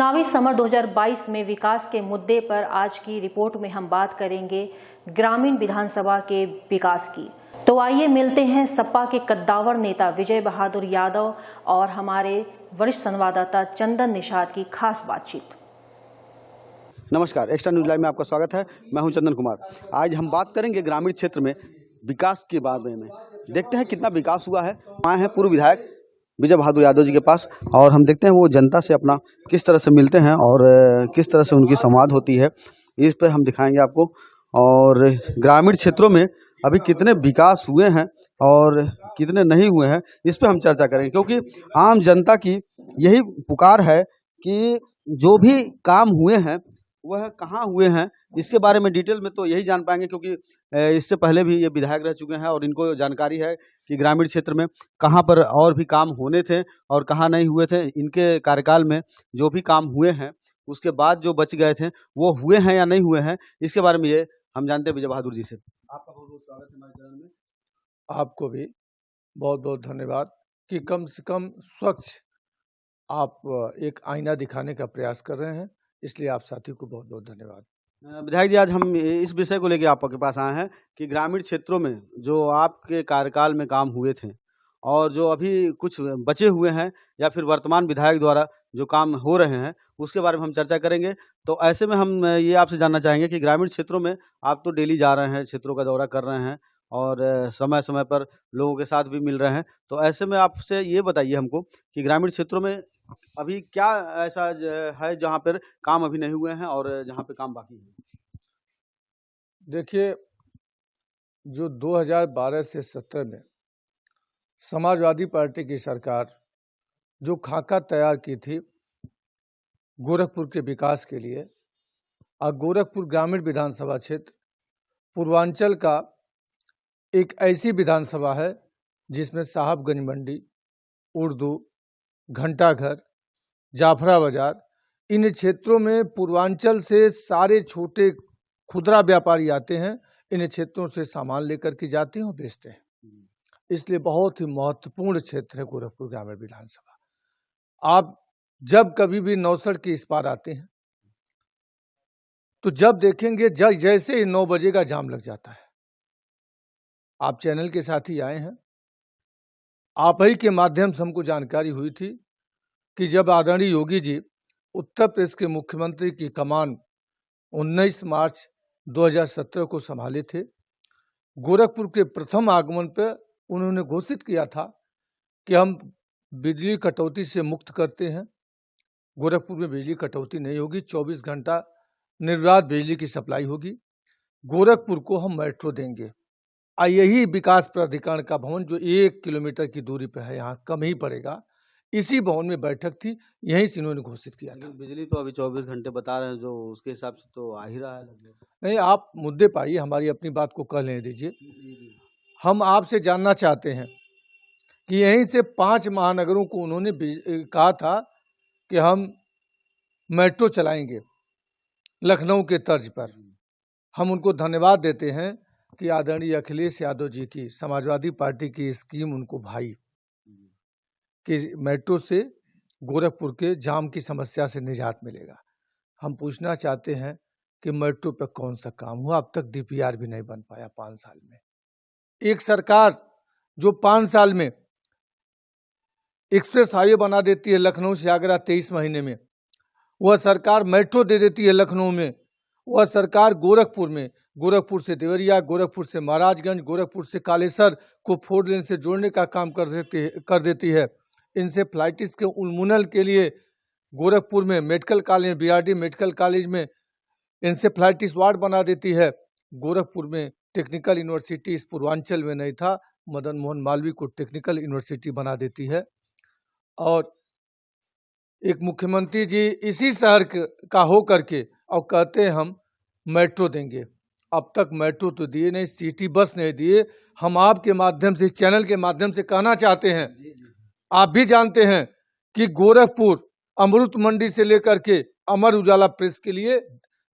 चुनावी समर 2022 में विकास के मुद्दे पर आज की रिपोर्ट में हम बात करेंगे ग्रामीण विधानसभा के विकास की। तो आइए मिलते हैं सपा के कद्दावर नेता विजय बहादुर यादव और हमारे वरिष्ठ संवाददाता चंदन निषाद की खास बातचीत। नमस्कार, एक्स्ट्रा न्यूज लाइव में आपका स्वागत है। मैं हूं चंदन कुमार। आज हम बात करेंगे ग्रामीण क्षेत्र में विकास के बारे में। देखते हैं कितना विकास हुआ है। आए हैं पूर्व विधायक विजय बहादुर यादव जी के पास और हम देखते हैं वो जनता से अपना किस तरह से मिलते हैं और किस तरह से उनकी संवाद होती है, इस पर हम दिखाएंगे आपको। और ग्रामीण क्षेत्रों में अभी कितने विकास हुए हैं और कितने नहीं हुए हैं, इस पर हम चर्चा करेंगे, क्योंकि आम जनता की यही पुकार है कि जो भी काम हुए हैं वह कहाँ हुए हैं। इसके बारे में डिटेल में तो यही जान पाएंगे, क्योंकि इससे पहले भी ये विधायक रह चुके हैं और इनको जानकारी है कि ग्रामीण क्षेत्र में कहाँ पर और भी काम होने थे और कहाँ नहीं हुए थे। इनके कार्यकाल में जो भी काम हुए हैं उसके बाद जो बच गए थे वो हुए हैं या नहीं हुए हैं, इसके बारे में ये हम जानते हैं विजय बहादुर जी से। आपका बहुत बहुत स्वागत है हमारे चैनल में। आपको भी बहुत बहुत धन्यवाद कि कम से कम स्वच्छ आप एक आईना दिखाने का प्रयास कर रहे हैं, इसलिए आप साथी को बहुत बहुत धन्यवाद। विधायक जी, आज हम इस विषय को लेकर आपके पास आए हैं कि ग्रामीण क्षेत्रों में जो आपके कार्यकाल में काम हुए थे और जो अभी कुछ बचे हुए हैं या फिर वर्तमान विधायक द्वारा जो काम हो रहे हैं उसके बारे में हम चर्चा करेंगे। तो ऐसे में हम ये आपसे जानना चाहेंगे कि ग्रामीण क्षेत्रों में आप तो डेली जा रहे हैं, क्षेत्रों का दौरा कर रहे हैं और समय समय पर लोगों के साथ भी मिल रहे हैं। तो ऐसे में आपसे ये बताइए हमको कि ग्रामीण क्षेत्रों में अभी क्या ऐसा है जहाँ पर काम अभी नहीं हुए हैं और जहाँ पे काम बाकी है। देखिए, जो 2012 से 17 में समाजवादी पार्टी की सरकार जो खाका तैयार की थी गोरखपुर के विकास के लिए, और गोरखपुर ग्रामीण विधानसभा क्षेत्र पूर्वांचल का एक ऐसी विधानसभा है जिसमें साहबगंज मंडी, उर्दू, घंटाघर, जाफरा बाजार, इन क्षेत्रों में पूर्वांचल से सारे छोटे खुदरा व्यापारी आते हैं। इन क्षेत्रों से सामान लेकर के जाते हैं और बेचते हैं, इसलिए बहुत ही महत्वपूर्ण क्षेत्र है गोरखपुर ग्रामीण विधानसभा। आप जब कभी भी नौसड़ के इस पार आते हैं तो जब देखेंगे जैसे ही 9 बजे का जाम लग जाता है। आप चैनल के साथ ही आए हैं, आप ही के माध्यम से हमको जानकारी हुई थी कि जब आदरणीय योगी जी उत्तर प्रदेश के मुख्यमंत्री की कमान 19 मार्च 2017 को संभाले थे, गोरखपुर के प्रथम आगमन पर उन्होंने घोषित किया था कि हम बिजली कटौती से मुक्त करते हैं। गोरखपुर में बिजली कटौती नहीं होगी, 24 घंटा निर्बाध बिजली की सप्लाई होगी। गोरखपुर को हम मेट्रो देंगे। यही विकास प्राधिकरण का भवन जो 1 किलोमीटर की दूरी पर है, यहाँ कम ही पड़ेगा, इसी भवन में बैठक थी, यहीं से इन्होंने घोषित किया था। बिजली तो अभी 24 घंटे बता रहे हैं, जो उसके हिसाब से तो आ ही रहा है लगभग। नहीं, आप मुद्दे पाइए, हमारी अपनी बात को कह लेने दीजिए। हम आपसे जानना चाहते हैं कि यहीं से 5 महानगरों को उन्होंने कहा था कि हम मेट्रो चलाएंगे लखनऊ के तर्ज पर। हम उनको धन्यवाद देते हैं कि आदरणीय अखिलेश यादव जी की समाजवादी पार्टी की स्कीम उनको भाई कि मेट्रो से गोरखपुर के जाम की समस्या से निजात मिलेगा। हम पूछना चाहते हैं कि मेट्रो पर कौन सा काम हुआ? अब तक डीपीआर भी नहीं बन पाया 5 साल में। एक सरकार जो 5 साल में एक्सप्रेस हाईवे बना देती है लखनऊ से आगरा 23 महीने में, वह सरकार मेट्रो दे देती है लखनऊ में, वह सरकार गोरखपुर से देवरिया, गोरखपुर से महाराजगंज, गोरखपुर से कालेसर को 4 लेन से जोड़ने का काम कर देती है। इनसे फ्लाइटिस के उन्मूलन के लिए गोरखपुर में medical college, BRD medical college में इनसे फ्लाइटिस वार्ड बना देती है। गोरखपुर में टेक्निकल यूनिवर्सिटी इस पूर्वांचल में नहीं था, मदन मोहन मालवीय को टेक्निकल यूनिवर्सिटी बना देती है। और एक मुख्यमंत्री जी इसी शहर का हो करके और कहते हैं हम मेट्रो देंगे। अब तक मेट्रो तो दिए नहीं, सिटी बस नहीं दिए। हम आपके माध्यम से, चैनल के माध्यम से कहना चाहते हैं, आप भी जानते हैं कि गोरखपुर अमृत मंडी से लेकर के अमर उजाला प्रेस के लिए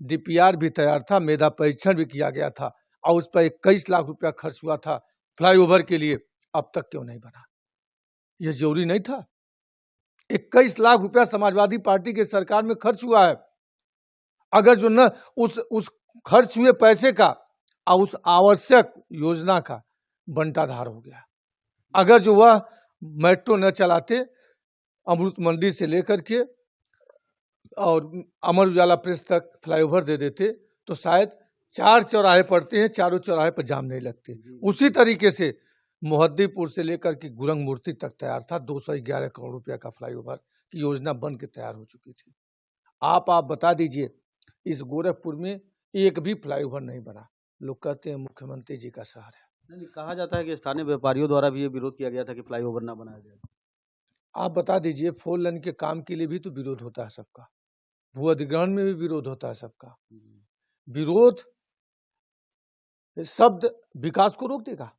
डीपीआर भी तैयार था, मेधा परीक्षण भी किया गया था और उस पर 21 लाख रुपया खर्च हुआ था फ्लाईओवर के लिए। अब तक क्यों नहीं बना? यह जरूरी नहीं था? 21 लाख रुपया समाजवादी पार्टी की सरकार में खर्च हुआ है। अगर जो न उस खर्च हुए पैसे का और उस आवश्यक योजना का बंटाधार हो गया। अगर जो वह मेट्रो न चलाते, अमृत मंडी से लेकर के और अमर उजाला प्रेस तक फ्लाईओवर दे देते, तो शायद 4 चौराहे पड़ते हैं, चारों चौराहे पर जाम नहीं लगते। उसी तरीके से मोहद्दीपुर से लेकर के गुरंग मूर्ति तक तैयार था। 211 करोड़ रुपया का फ्लाईओवर की योजना बन के तैयार हो चुकी थी। आप बता दीजिए, इस गोरखपुर में एक भी फ्लाईओवर नहीं बना। लोग कहते हैं मुख्यमंत्री जी का शहर है। नहीं, कहा जाता है कि स्थानीय व्यापारियों द्वारा भी ये विरोध किया गया था कि फ्लाईओवर ना बनाया जाए। आप बता दीजिए, 4 लेन के काम के लिए भी तो विरोध होता है सबका, भू अधिग्रहण में भी विरोध होता है सबका। विरोध शब्द विकास को रोक देगा?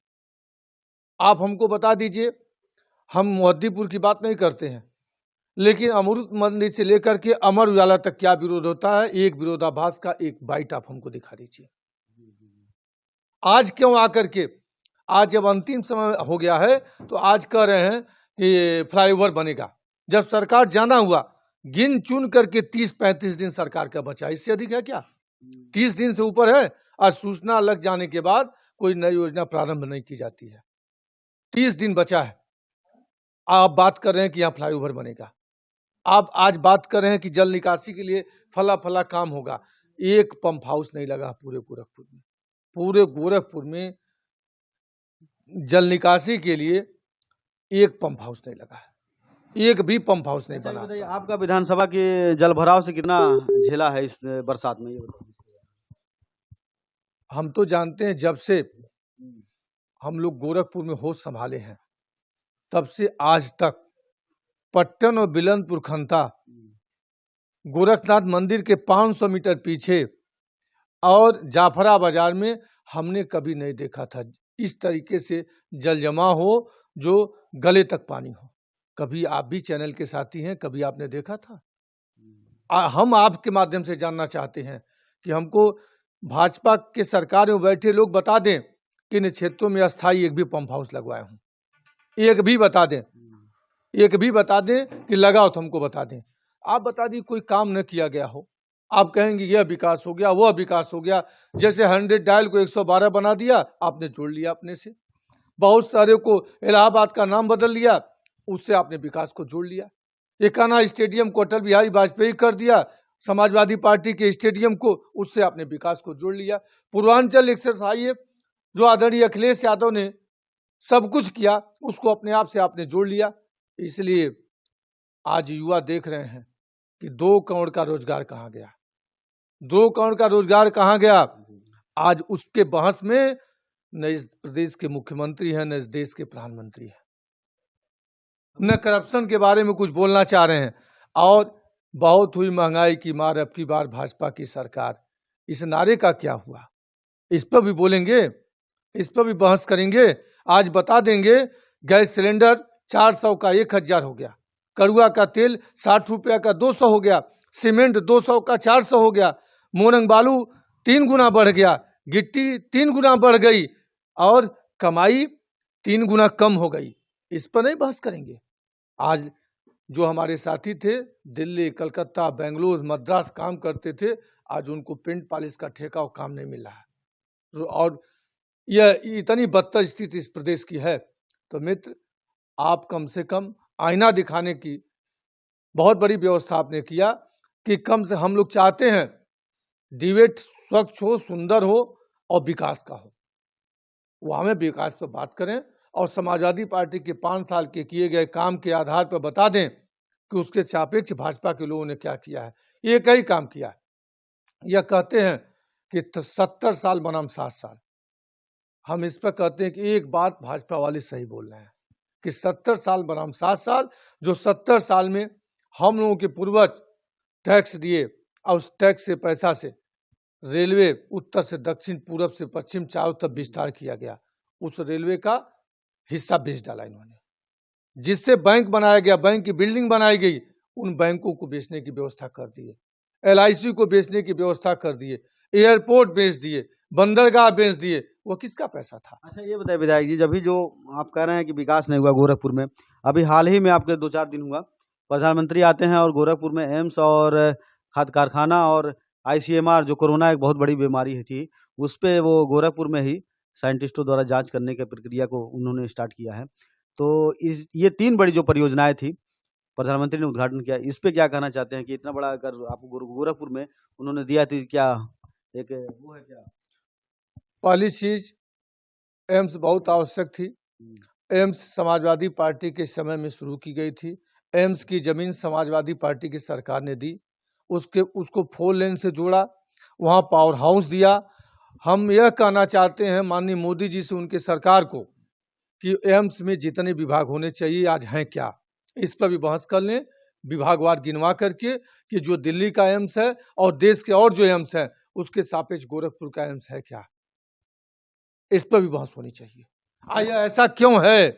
आप हमको बता दीजिए, हम मोहद्दीपुर की बात नहीं करते हैं, लेकिन अमृत मंडी से लेकर के अमर उजाला तक क्या विरोध होता है, एक विरोधाभास का एक बाइट आप हमको दिखा दीजिए। आज क्यों आकर के, आज जब अंतिम समय हो गया है तो आज कह रहे हैं कि फ्लाईओवर बनेगा। जब सरकार जाना हुआ, गिन चुन करके 30-35 दिन सरकार का बचा, इससे अधिक है क्या? 30 दिन से ऊपर है और सूचना लग जाने के बाद कोई नई योजना प्रारंभ नहीं की जाती है। 30 दिन बचा है, आप बात कर रहे हैं कि यहाँ फ्लाईओवर बनेगा। आप आज बात कर रहे हैं कि जल निकासी के लिए फला काम होगा। एक पंप हाउस नहीं लगा पूरे गोरखपुर में। पूरे गोरखपुर में जल निकासी के लिए एक पंप हाउस नहीं लगा है, एक भी पंप हाउस नहीं बना। बताइए, आपका विधानसभा के जल भराव से कितना झेला है इस बरसात में, ये बताइए। हम तो जानते हैं, जब से हम लोग गोरखपुर में होश संभाले हैं तब से आज तक पट्टन और बिलंदपुर खंता, गोरखनाथ मंदिर के 500 मीटर पीछे और जाफरा बाजार में हमने कभी नहीं देखा था इस तरीके से जल जमा हो जो गले तक पानी हो। कभी आप भी चैनल के साथी हैं, कभी आपने देखा था? हम आपके माध्यम से जानना चाहते हैं कि हमको भाजपा के सरकार में बैठे लोग बता दें कि इन क्षेत्रों में अस्थायी एक भी पंप हाउस लगवाए हूं। एक भी बता दें, एक भी बता दें कि लगाओ तो हमको बता दें। आप बता दी कोई काम न किया गया हो, आप कहेंगे यह विकास हो गया, वह विकास हो गया। जैसे 100 डायल को 112 बना दिया, आपने जोड़ लिया अपने से। बहुत सारे को इलाहाबाद का नाम बदल लिया, उससे आपने विकास को जोड़ लिया। एकाना स्टेडियम को अटल बिहारी वाजपेयी कर दिया, समाजवादी पार्टी के स्टेडियम को, उससे आपने विकास को जोड़ लिया। पूर्वांचल एक्सरसाइज जो आदरणीय अखिलेश यादव ने सब कुछ किया, उसको अपने आप से आपने जोड़ लिया। इसलिए आज युवा देख रहे हैं कि 2 करोड़ का रोजगार कहाँ गया, 2 करोड़ का रोजगार कहाँ गया। आज उसके बहस में न इस प्रदेश के मुख्यमंत्री हैं, न इस देश के प्रधानमंत्री हैं, न करप्शन के बारे में कुछ बोलना चाह रहे हैं। और बहुत हुई महंगाई की मार, अब की बार भाजपा की सरकार, इस नारे का क्या हुआ, इस पर भी बोलेंगे, इस पर भी बहस करेंगे। आज बता देंगे, गैस सिलेंडर 400 का 1000 हो गया, कड़ुआ का तेल 60 रुपया का 200 हो गया, सीमेंट 200 का 400 हो गया, मोरंग बालू 3 गुना बढ़ गया, गिट्टी 3 गुना बढ़ गई और कमाई 3 गुना कम हो गई। इस पर नहीं बहस करेंगे। आज जो हमारे साथी थे, दिल्ली, कलकत्ता, बेंगलुरु, मद्रास काम करते थे, आज उनको पेंट पॉलिश का ठेका और काम नहीं मिल रहा है। और यह इतनी बदतर स्थिति इस प्रदेश की है। तो मित्र, आप कम से कम आईना दिखाने की बहुत बड़ी व्यवस्था आपने किया कि कम से हम लोग चाहते हैं डिबेट स्वच्छ हो, सुंदर हो और विकास का हो। वहाँ में विकास पर बात करें और समाजवादी पार्टी के 5 साल के किए गए काम के आधार पर बता दें कि उसके सापेक्ष भाजपा के लोगों ने क्या किया है। एक ही काम किया है। यह कहते हैं कि 70 साल बनाम 60 साल। हम इस पर कहते हैं कि एक बात भाजपा वाले सही बोल रहे हैं कि 70 साल बनाम 60 साल। जो 70 साल में हम लोगों के पूर्वज टैक्स दिए और उस टैक्स से पैसा से रेलवे उत्तर से दक्षिण, पूरब से पश्चिम, चारों तरफ विस्तार किया गया। उस रेलवे का हिस्सा बेच डाला इन्होंने, जिससे बैंक बनाया गया, बैंक की बिल्डिंग बनाई गई, उन बैंकों को बेचने की व्यवस्था कर दी है, LIC को बेचने की व्यवस्था कर दिए, एयरपोर्ट बेच दिए, बंदरगाह बेच दिए। वो किसका पैसा था? अच्छा, ये बताइए विधायक जी, जब भी जो आप कह रहे हैं कि विकास नहीं हुआ गोरखपुर में, अभी हाल ही में आपके 2-4 दिन हुआ प्रधानमंत्री आते हैं और गोरखपुर में एम्स और खाद कारखाना और ICMR, जो कोरोना एक बहुत बड़ी बीमारी थी, उस पे वो गोरखपुर में ही साइंटिस्टों द्वारा जांच करने की प्रक्रिया को उन्होंने स्टार्ट किया है। तो ये 3 बड़ी जो परियोजनाएं थी, प्रधानमंत्री ने उद्घाटन किया। इस पे क्या कहना चाहते हैं कि इतना बड़ा अगर आपको गोरखपुर में उन्होंने दिया, तो क्या एक वो है क्या? पहली चीज, एम्स बहुत आवश्यक थी। एम्स समाजवादी पार्टी के समय में शुरू की गई थी। एम्स की जमीन समाजवादी पार्टी की सरकार ने दी, उसको 4 लेन से जोड़ा, वहाँ पावर हाउस दिया। हम यह कहना चाहते हैं माननीय मोदी जी से, उनके सरकार को, कि एम्स में जितने विभाग होने चाहिए आज हैं क्या, इस पर भी बहस कर लें, विभागवार गिनवा करके, कि जो दिल्ली का एम्स है और देश के और जो एम्स है उसके सापेक्ष गोरखपुर का एम्स है क्या, इस पर भी बहस होनी चाहिए। आया ऐसा क्यों है,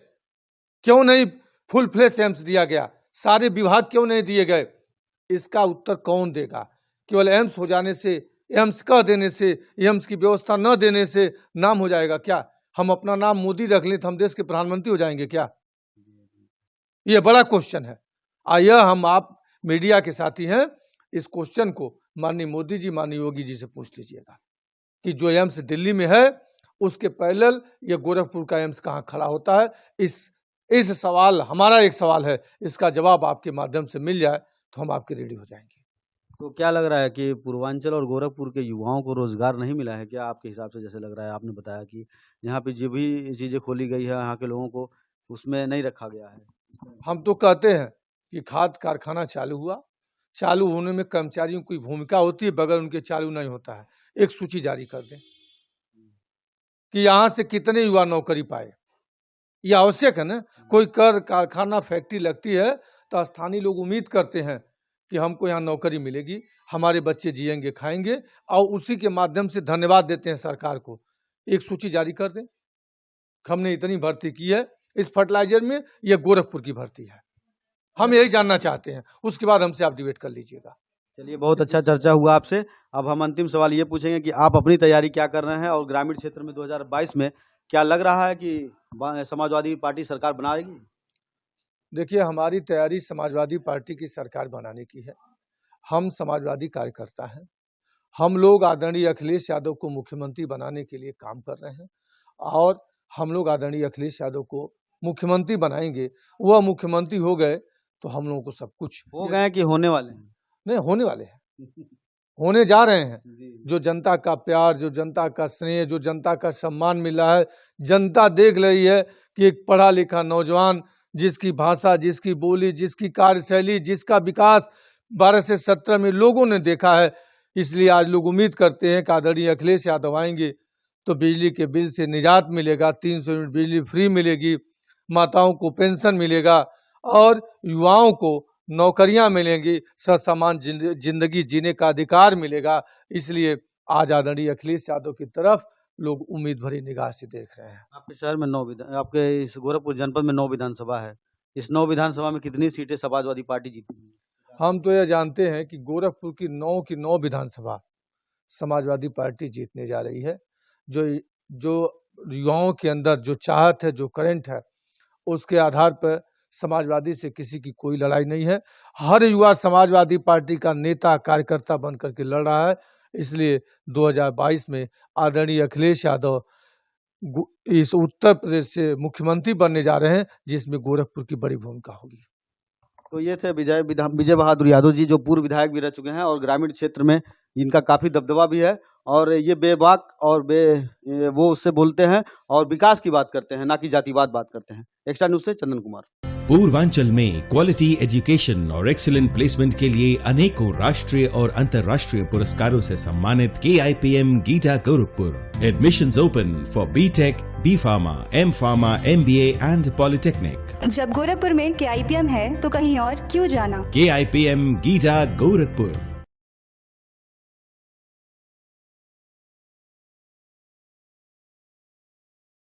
क्यों नहीं फुल फ्लेश एम्स दिया गया, सारे विभाग क्यों नहीं दिए गए, इसका उत्तर कौन देगा? केवल एम्स हो जाने से, एम्स कह देने से, एम्स की व्यवस्था न देने से नाम हो जाएगा क्या? हम अपना नाम मोदी रख लें तो हम देश के प्रधानमंत्री हो जाएंगे क्या? ये बड़ा क्वेश्चन है। आइए हम आप मीडिया के साथी हैं, इस क्वेश्चन को माननीय मोदी जी, माननीय योगी जी से पूछ लीजिएगा कि जो एम्स दिल्ली में है उसके पैरेलल ये गोरखपुर का एम्स कहाँ खड़ा होता है। इस सवाल, हमारा एक सवाल है, इसका जवाब आपके माध्यम से मिल जाए तो हम आपके रेडी हो जाएंगे। तो क्या लग रहा है कि पूर्वांचल और गोरखपुर के युवाओं को रोजगार नहीं मिला है क्या आपके हिसाब से? जैसे लग रहा है, आपने बताया कि यहाँ पे जो भी चीजें खोली गई है यहाँ के लोगों को उसमें नहीं रखा गया है। हम तो कहते हैं कि खाद कारखाना चालू हुआ, चालू होने में कर्मचारियों की भूमिका होती है, बगैर उनके चालू नहीं होता है। एक सूची जारी कर दें कि यहाँ से कितने युवा नौकरी पाए, ये आवश्यक है ना। कोई कारखाना फैक्ट्री लगती है तो स्थानीय लोग उम्मीद करते हैं कि हमको यहाँ नौकरी मिलेगी, हमारे बच्चे जिएंगे खाएंगे, और उसी के माध्यम से धन्यवाद देते हैं सरकार को। एक सूची जारी कर दें, हमने इतनी भर्ती की है इस फर्टिलाइजर में, ये गोरखपुर की भर्ती है, हम यही जानना चाहते हैं। उसके बाद हमसे आप डिबेट कर लीजिएगा। चलिए, बहुत अच्छा चर्चा हुआ आपसे। अब हम अंतिम सवाल ये पूछेंगे कि आप अपनी तैयारी क्या कर रहे हैं और ग्रामीण क्षेत्र में 2022 में क्या लग रहा है कि समाजवादी पार्टी सरकार बनाएगी? देखिए, हमारी तैयारी समाजवादी पार्टी की सरकार बनाने की है। हम समाजवादी कार्यकर्ता हैं, हम लोग आदरणीय अखिलेश यादव को मुख्यमंत्री बनाने के लिए काम कर रहे हैं, और हम लोग आदरणीय अखिलेश यादव को मुख्यमंत्री बनाएंगे। वह मुख्यमंत्री हो गए तो हम लोगों को सब कुछ हो गए कि होने वाले हैं? नहीं, होने वाले हैं, होने जा रहे हैं। जो जनता का प्यार, जो जनता का स्नेह, जो जनता का सम्मान मिल रहा है, जनता देख रही है कि एक पढ़ा लिखा नौजवान, जिसकी भाषा, जिसकी बोली, जिसकी कार्यशैली, जिसका विकास 12 से 17 में लोगों ने देखा है। इसलिए आज लोग उम्मीद करते हैं कि आदरणीय अखिलेश यादव आएंगे तो बिजली के बिल से निजात मिलेगा, 300 यूनिट बिजली फ्री मिलेगी, माताओं को पेंशन मिलेगा, और युवाओं को नौकरियां मिलेंगी, समान जिंदगी जीने का अधिकार मिलेगा। इसलिए आज आदरणीय अखिलेश यादव की तरफ लोग उम्मीद भरी निगाह से देख रहे हैं। आपके शहर में आपके इस गोरखपुर जनपद में 9 विधानसभा है। इस 9 विधानसभा में कितनी सीटें समाजवादी पार्टी जीती? हम तो यह जानते हैं कि गोरखपुर की 9 विधानसभा समाजवादी पार्टी जीतने जा रही है। जो युवाओं के अंदर जो चाहत है, जो करंट है, उसके आधार पर समाजवादी से किसी की कोई लड़ाई नहीं है। हर युवा समाजवादी पार्टी का नेता कार्यकर्ता बन करके लड़ रहा है। इसलिए 2022 में आदरणीय अखिलेश यादव इस उत्तर प्रदेश से मुख्यमंत्री बनने जा रहे हैं, जिसमें गोरखपुर की बड़ी भूमिका होगी। तो ये थे विजय बहादुर यादव जी, जो पूर्व विधायक भी रह चुके हैं और ग्रामीण क्षेत्र में इनका काफी दबदबा भी है, और ये बेबाक और वो उससे बोलते हैं और विकास की बात करते हैं, ना कि जातिवाद बात करते हैं। एक्स्ट्रा न्यूज से चंदन कुमार। पूर्वांचल में क्वालिटी एजुकेशन और एक्सीलेंट प्लेसमेंट के लिए अनेकों राष्ट्रीय और अंतर्राष्ट्रीय पुरस्कारों से सम्मानित KIPM गीटा Gorakhpur. Admissions open for B.Tech, B.Pharma, M.Pharma, MBA and polytechnic. जब गोरखपुर में KIPM है तो कहीं और क्यों जाना? KIPM गीटा गोरखपुर।